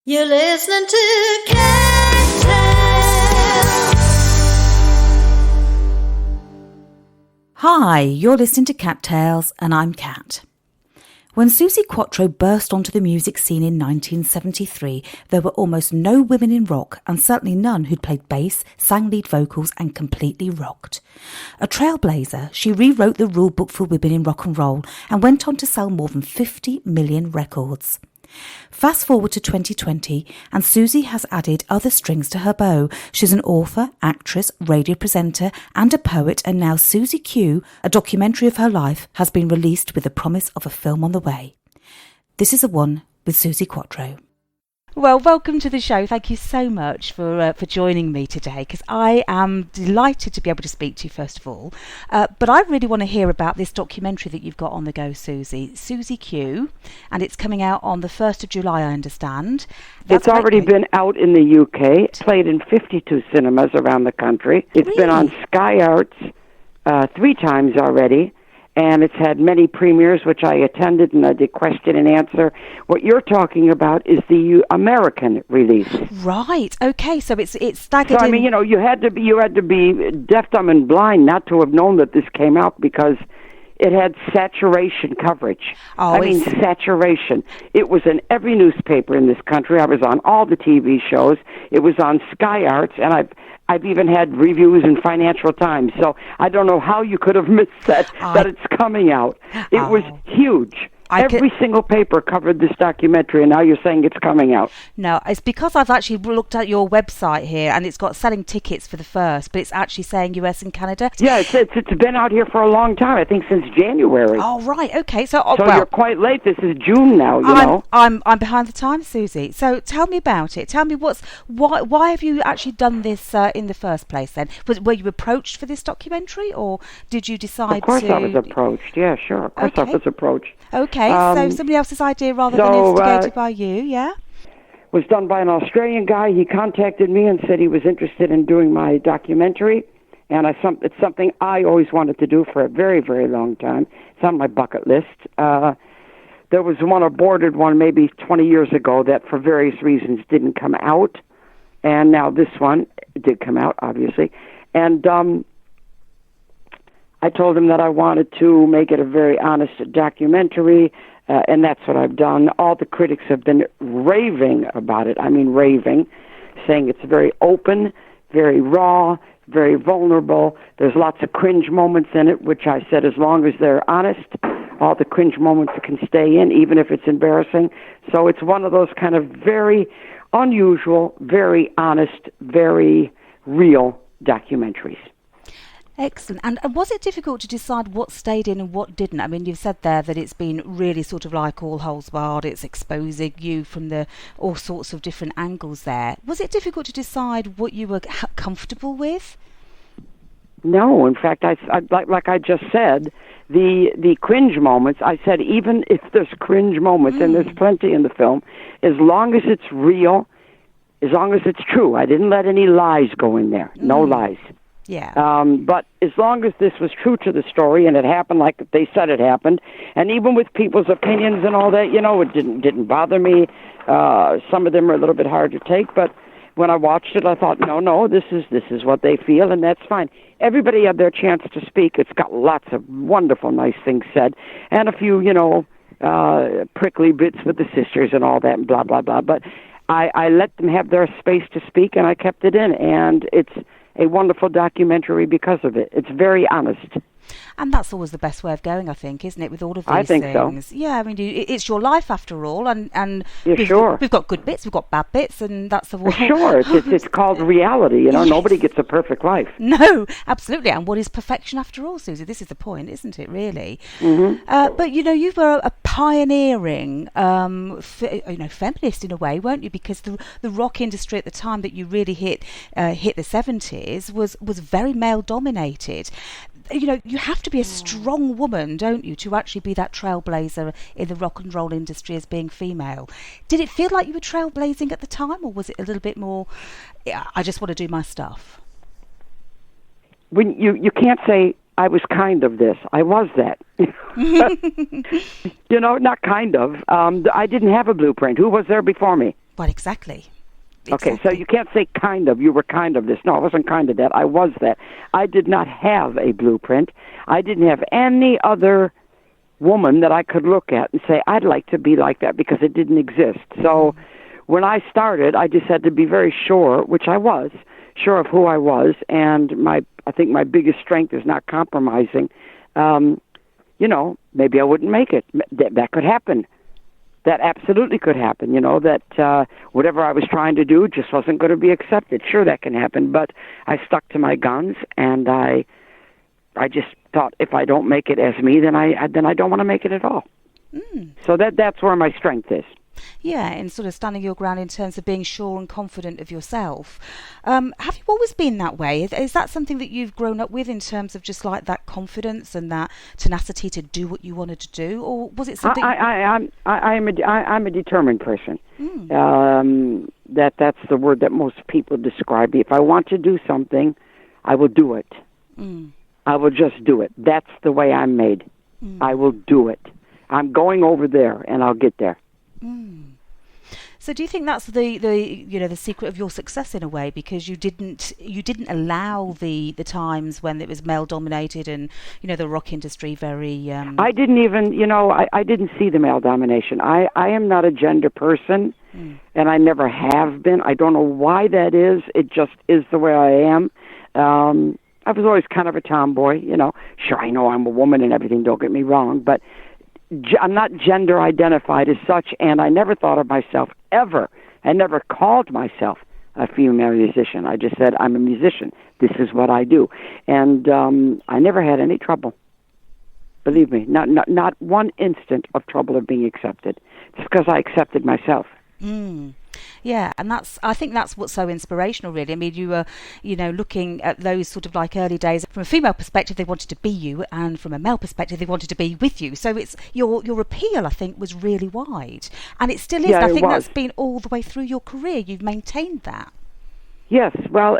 You're listening to Cat Hi, you're listening to Cat Tales, and I'm Cat. When Suzi Quatro burst onto the music scene in 1973, there were almost no women in rock, and certainly none who'd played bass, sang lead vocals, and completely rocked. A trailblazer, she rewrote the rule book for women in rock and roll and went on to sell more than 50 million records. Fast forward to 2020, and Suzi has added other strings to her bow. She's an author, actress, radio presenter, and a poet, and now Suzi Q, a documentary of her life, has been released with the promise of a film on the way. This is the one with Suzi Quatro. Well, welcome to the show. Thank you so much for joining me today, because I am delighted to be able to speak to you, first of all. But I really want to hear about this documentary that you've got on the go, Suzi Q, and it's coming out on the 1st of July, I understand. It's already been out in the UK, played in 52 cinemas around the country. It's been on Sky Arts 3 times already. And it's had many premieres, which I attended, and I did question and answer. What you're talking about is the American release. Right. Okay. So it's staggered. So I mean, you had to be deaf, dumb, and blind not to have known that this came out, because it had saturation coverage. Saturation. It was in every newspaper in this country. I was on all the TV shows. It was on Sky Arts, and I've even had reviews in Financial Times. So I don't know how you could have missed that it's coming out. It was huge. Every single paper covered this documentary, and now you're saying it's coming out. No, it's because I've actually looked at your website here, and it's got selling tickets for the first, but it's actually saying US and Canada. Yeah, it's been out here for a long time, I think since January. Oh, right, okay. So you're quite late. This is June now, you know. I'm behind the times, Suzi. So tell me about it. Tell me why have you actually done this in the first place then? Were you approached for this documentary, or did you decide to... Of course I was approached, yeah, sure. Of course I was approached. Okay, so somebody else's idea rather than instigated by you, yeah? Was done by an Australian guy. He contacted me and said he was interested in doing my documentary, and it's something I always wanted to do for a very, very long time. It's on my bucket list. There was one aborted one maybe 20 years ago that for various reasons didn't come out, and now this one did come out, obviously. And I told him that I wanted to make it a very honest documentary, and that's what I've done. All the critics have been raving about it. I mean raving, saying it's very open, very raw, very vulnerable. There's lots of cringe moments in it, which I said as long as they're honest, all the cringe moments can stay in, even if it's embarrassing. So it's one of those kind of very unusual, very honest, very real documentaries. Excellent. And was it difficult to decide what stayed in and what didn't? I mean, you've said there that it's been really sort of like all holes barred. It's exposing you from all sorts of different angles there. Was it difficult to decide what you were comfortable with? No. In fact, like I just said, the cringe moments, I said even if there's cringe moments, and there's plenty in the film, as long as it's real, as long as it's true. I didn't let any lies go in there. No lies. Yeah. But as long as this was true to the story and it happened like they said it happened, and even with people's opinions and all that, it didn't bother me. Some of them are a little bit hard to take, but when I watched it, I thought, no, this is what they feel, and that's fine. Everybody had their chance to speak. It's got lots of wonderful, nice things said, and a few, prickly bits with the sisters and all that, and blah blah blah. But I let them have their space to speak, and I kept it in, and it's a wonderful documentary because of it. It's very honest. And that's always the best way of going, I think, isn't it, with all of these I think things? So. Yeah, I mean, it's your life after all, and sure. We've got good bits, we've got bad bits, and that's the one. Sure, it's called reality, Yes. Nobody gets a perfect life. No, absolutely, and what is perfection after all, Suzi? This is the point, isn't it, really? Mm-hmm. But, you were a pioneering feminist in a way, weren't you? Because the rock industry at the time that you really hit the 70s was very male-dominated. You have to be a strong woman, don't you, to actually be that trailblazer in the rock and roll industry as being female. Did it feel like you were trailblazing at the time, or was it a little bit more, I just want to do my stuff? When you can't say I was kind of this. I was that. Not kind of. I didn't have a blueprint. Who was there before me? Well, exactly. Okay, so you can't say kind of. You were kind of this. No, I wasn't kind of that. I was that. I did not have a blueprint. I didn't have any other woman that I could look at and say, I'd like to be like that, because it didn't exist. So when I started, I just had to be very sure, which I was, sure of who I was, and I think my biggest strength is not compromising. Maybe I wouldn't make it. That could happen. That absolutely could happen, that whatever I was trying to do just wasn't going to be accepted. Sure, that can happen, but I stuck to my guns, and I just thought, if I don't make it as me, then I don't want to make it at all. So that's where my strength is. Yeah, and sort of standing your ground in terms of being sure and confident of yourself. Have you always been that way? Is that something that you've grown up with, in terms of just like that confidence and that tenacity to do what you wanted to do, or was it something? I'm a determined person. That's the word that most people describe me. If I want to do something, I will do it. I will just do it. That's the way I'm made. I will do it. I'm going over there, and I'll get there. So do you think that's the secret of your success, in a way, because you didn't allow the times when it was male dominated and the rock industry very I didn't even I didn't see the male domination. I am not a gender person, and I never have been. I don't know why that is. It just is the way I am. I was always kind of a tomboy, Sure, I know I'm a woman and everything, don't get me wrong, but I'm not gender identified as such, and I never thought of myself ever. I never called myself a female musician. I just said, I'm a musician. This is what I do. And I never had any trouble. Believe me, not one instant of trouble of being accepted. Just because I accepted myself. Yeah, and I think that's what's so inspirational, really. I mean, you were, looking at those sort of like early days. From a female perspective, they wanted to be you, and from a male perspective, they wanted to be with you. So it's your appeal, I think, was really wide, and it still is. Yeah, I think was. That's been all the way through your career. You've maintained that. Yes, well,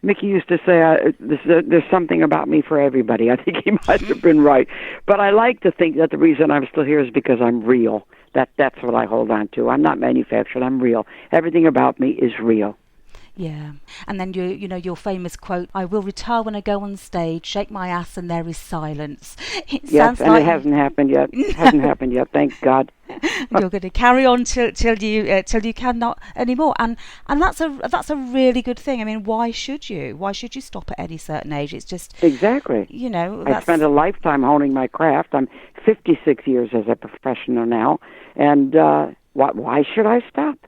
Mickey used to say there's something about me for everybody. I think he might have been right, but I like to think that the reason I'm still here is because I'm real. That's what I hold on to. I'm not manufactured. I'm real. Everything about me is real. Yeah, and then your famous quote, "I will retire when I go on stage, shake my ass, and there is silence." Yes, and it hasn't happened yet. It hasn't happened yet. Thank God. You're going to carry on till you cannot anymore, and that's a really good thing. I mean, why should you? Why should you stop at any certain age? It's just exactly. I spent a lifetime honing my craft. I'm 56 years as a professional now, and why should I stop?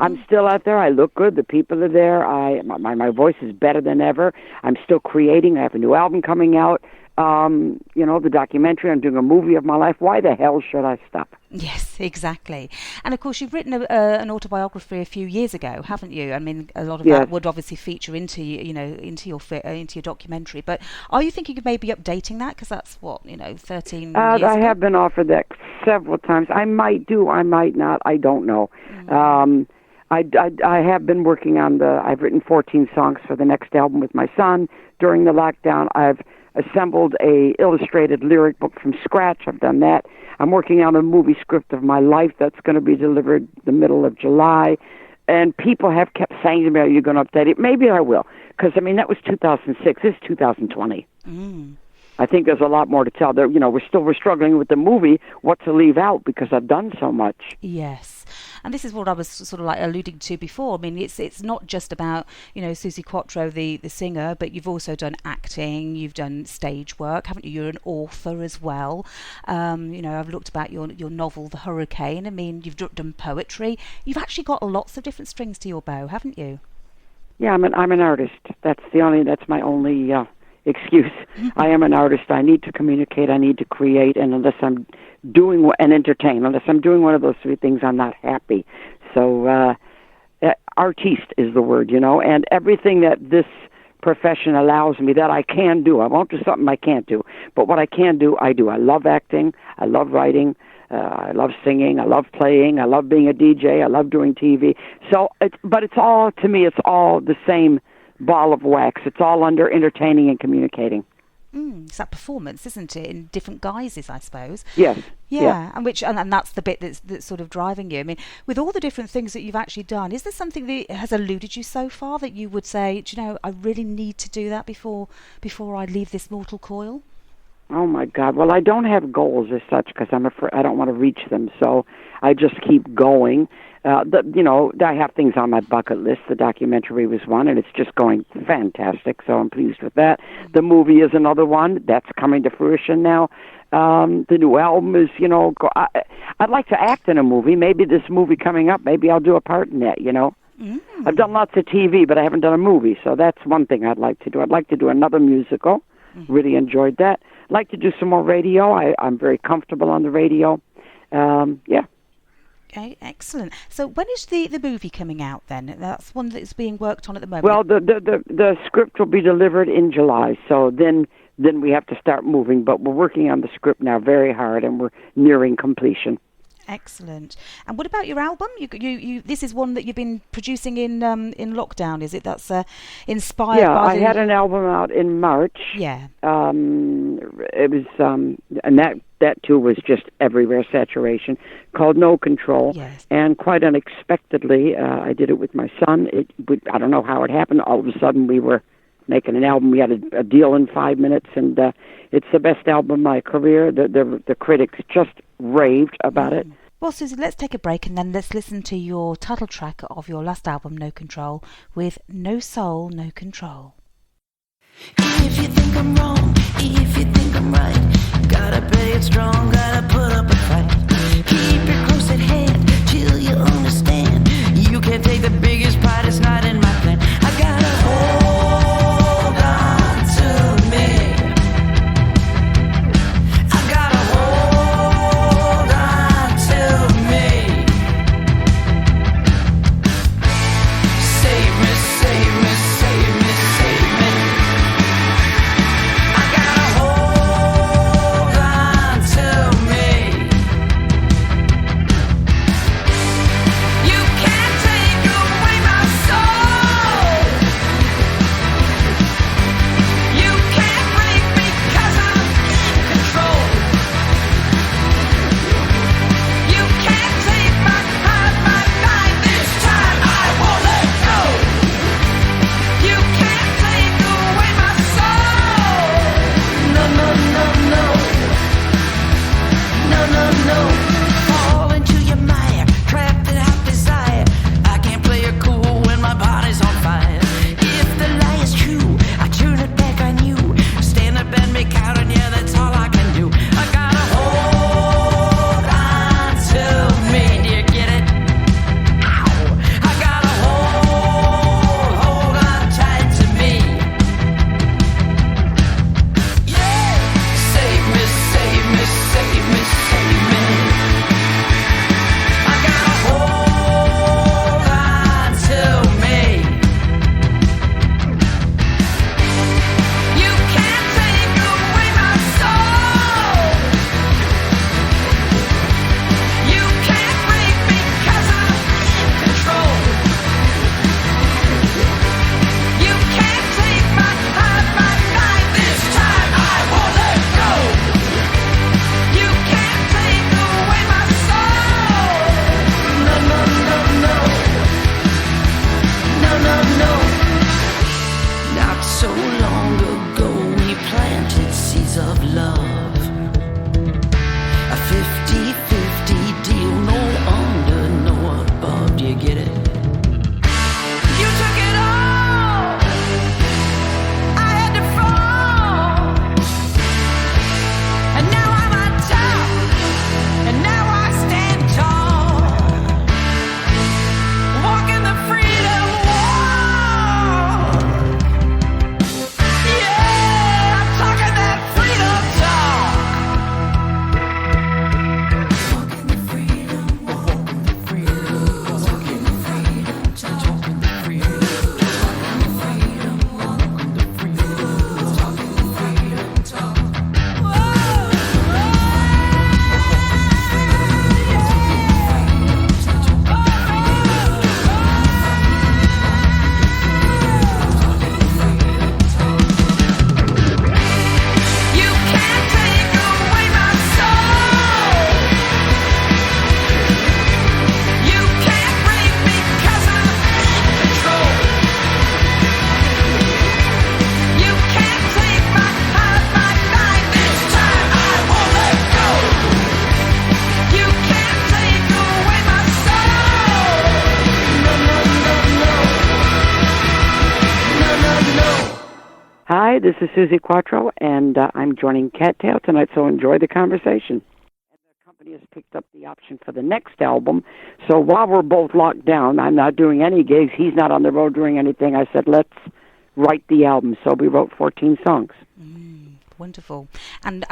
I'm still out there. I look good. The people are there. My voice is better than ever. I'm still creating. I have a new album coming out. The documentary. I'm doing a movie of my life. Why the hell should I stop? Yes, exactly. And of course, you've written an autobiography a few years ago, haven't you? I mean, a lot of that would obviously feature into your documentary. But are you thinking of maybe updating that? Because that's 13 years ago? I have been offered that several times. I might do. I might not. I don't know. I have been working on I've written 14 songs for the next album with my son. During the lockdown, I've assembled a illustrated lyric book from scratch. I've done that. I'm working on a movie script of my life that's going to be delivered the middle of July. And people have kept saying to me, are you going to update it? Maybe I will. Because, that was 2006. This is 2020. I think there's a lot more to tell. There, we're struggling with the movie, what to leave out, because I've done so much. Yes. And this is what I was sort of like alluding to before. I mean, it's not just about, Suzi Quatro, the singer, but you've also done acting, you've done stage work, haven't you? You're an author as well. I've looked about your novel, The Hurricane. I mean, you've done poetry. You've actually got lots of different strings to your bow, haven't you? Yeah, I'm an artist. That's my only excuse. I am an artist. I need to communicate. I need to create. And unless I'm doing and entertain, unless I'm doing one of those three things, I'm not happy. So artiste is the word, and everything that this profession allows me that I can do. I won't do something I can't do. But what I can do, I do. I love acting. I love writing. I love singing. I love playing. I love being a DJ. I love doing TV. So, it's all the same ball of wax. It's all under entertaining and communicating. It's that performance, isn't it, in different guises, I suppose. Yes. Yeah, and that's the bit that's sort of driving you. I mean, with all the different things that you've actually done, is there something that has eluded you so far that you would say, do you know, I really need to do that before I leave this mortal coil? Oh my God! Well, I don't have goals as such because I'm afraid I don't want to reach them. So I just keep going. I have things on my bucket list. The documentary was one, and it's just going fantastic. So I'm pleased with that. The movie is another one that's coming to fruition now. The new album is, I'd like to act in a movie. Maybe this movie coming up, maybe I'll do a part in that. I've done lots of TV, but I haven't done a movie. So that's one thing I'd like to do. I'd like to do another musical. Really enjoyed that. I'd like to do some more radio. I'm very comfortable on the radio. Yeah. Okay, excellent. So when is the movie coming out then? That's one that's being worked on at the moment. Well, the script will be delivered in July, so then we have to start moving. But we're working on the script now very hard, and we're nearing completion. Excellent. And what about your album? You this is one that you've been producing in lockdown, is it? That's inspired by I had an album out in March. Yeah. It was and that too was just everywhere saturation, called No Control. Yes. And quite unexpectedly, I did it with my son. I don't know how it happened. All of a sudden, we were making an album. We had a deal in 5 minutes, and it's the best album of my career. The critics just raved about it. Well, Suzi, let's take a break and then let's listen to your title track of your last album, No Control, with No Soul, No Control. If you think I'm wrong, if you think I'm right, gotta play it strong, gotta put up a fight. Keep it close at hand till you understand. You can't take the biggest part, it's not in my plan. I gotta hold on to me. I gotta hold on to me. Save me, save me, save me, save me. I gotta hold on to me. You can't Hi, this is Suzi Quatro, and I'm joining Cattail tonight, so enjoy the conversation. The company has picked up the option for the next album, so while we're both locked down, I'm not doing any gigs, he's not on the road doing anything, I said, let's write the album, so we wrote 14 songs. Wonderful. And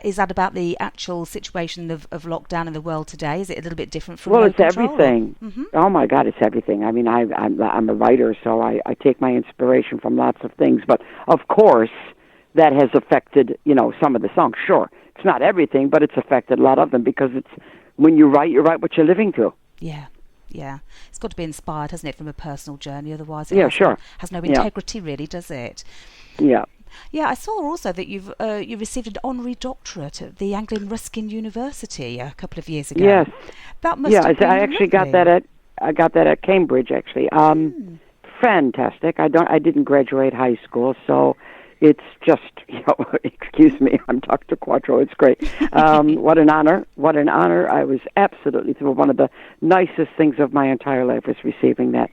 is that about the actual situation of lockdown in the world today? Is it a little bit different from Well, it's control? everything. Mm-hmm. Oh, my God, it's everything. I mean, I'm a writer, so I take my inspiration from lots of things. But, of course, that has affected, some of the songs. Sure, it's not everything, but it's affected a lot of them because it's when you write what you're living through. Yeah. It's got to be inspired, hasn't it, from a personal journey? Otherwise, has no integrity, really, does it? Yeah. Yeah, I saw also that you received an honorary doctorate at the Anglian Ruskin University a couple of years ago. Yes. That must have been I actually got that at Cambridge actually. Fantastic. I didn't graduate high school, so it's just excuse me, I'm Dr. Quatro. It's great. What an honor. I was absolutely thrilled. One of the nicest things of my entire life was receiving that.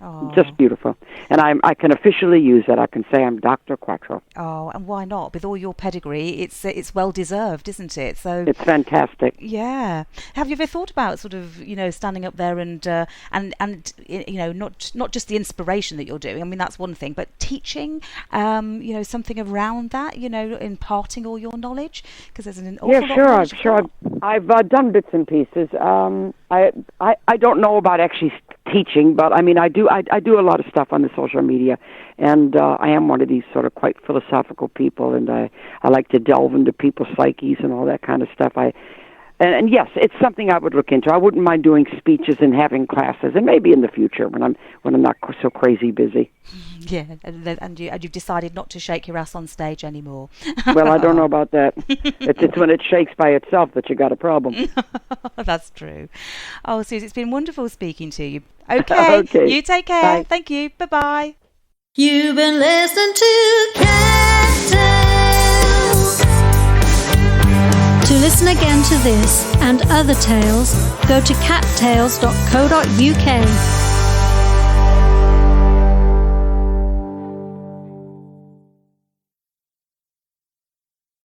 Oh. Just beautiful. And I can officially use it. I can say I'm Dr. Quatro. Oh, and why not? With all your pedigree, it's well deserved, isn't it? So it's fantastic. Yeah. Have you ever thought about sort of, standing up there and not just the inspiration that you're doing? I mean, that's one thing, but teaching, something around that, imparting all your knowledge, because there's an awful lot. Yeah, sure. I've done bits and pieces. I don't know about actually teaching, but I mean, I do a lot of stuff on the social media, and I am one of these sort of quite philosophical people, and I like to delve into people's psyches and all that kind of stuff. And yes, it's something I would look into. I wouldn't mind doing speeches and having classes, and maybe in the future when I'm not so crazy busy. Yeah, and you've decided not to shake your ass on stage anymore. Well, I don't know about that. It's when it shakes by itself that you got a problem. That's true. Oh, Suzi, it's been wonderful speaking to you. Okay. You take care. Bye. Thank you. Bye-bye. You've been listening to Cat Tales. To listen again to this and other tales, go to cattails.co.uk.